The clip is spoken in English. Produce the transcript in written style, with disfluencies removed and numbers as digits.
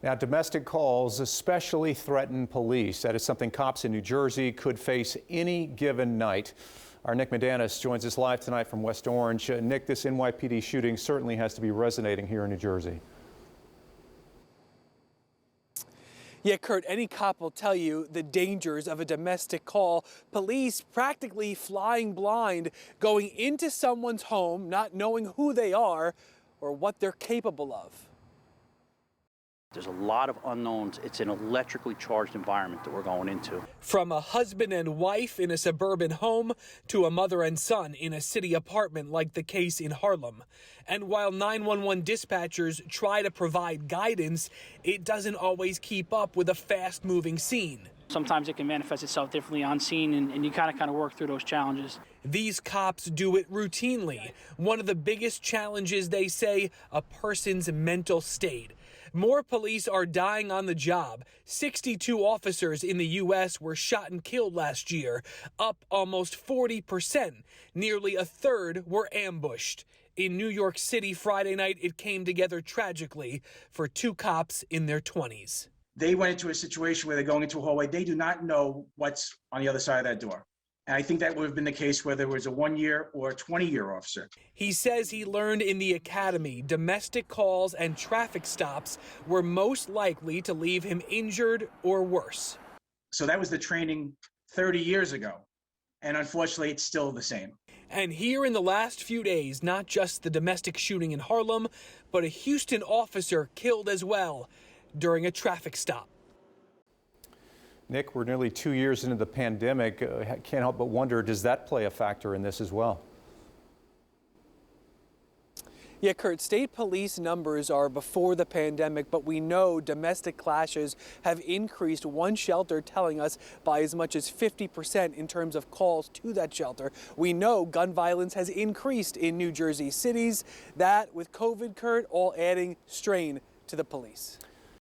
Now, domestic calls especially threaten police. That is something cops in New Jersey could face any given night. Our Nick Medanis joins us live tonight from West Orange. Nick, this NYPD shooting certainly has to be resonating here in New Jersey. Yeah, Kurt, any cop will tell you the dangers of a domestic call. Police practically flying blind, going into someone's home, not knowing who they are or what they're capable of. There's a lot of unknowns. It's an electrically charged environment that we're going into. From a husband and wife in a suburban home to a mother and son in a city apartment like the case in Harlem. And while 911 dispatchers try to provide guidance, it doesn't always keep up with a fast-moving scene. Sometimes it can manifest itself differently on scene, and you kind of work through those challenges. These cops do it routinely. One of the biggest challenges, they say, a person's mental state. More police are dying on the job. 62 officers in the U.S. were shot and killed last year, up almost 40%. Nearly a third were ambushed. In New York City Friday night, it came together tragically for two cops in their 20s. They went into a situation where they're going into a hallway. They do not know what's on the other side of that door. And I think that would have been the case whether it was a 1-year or a 20-year officer. He says he learned in the academy domestic calls and traffic stops were most likely to leave him injured or worse. So that was the training 30 years ago. And unfortunately, it's still the same. And here in the last few days, not just the domestic shooting in Harlem, but a Houston officer killed as well during a traffic stop. Nick, we're nearly 2 years into the pandemic. Can't help but wonder, does that play a factor in this as well? Yeah, Kurt, state police numbers are before the pandemic, but we know domestic clashes have increased, one shelter telling us, by as much as 50% in terms of calls to that shelter. We know gun violence has increased in New Jersey cities. That, with COVID, Kurt, all adding strain to the police.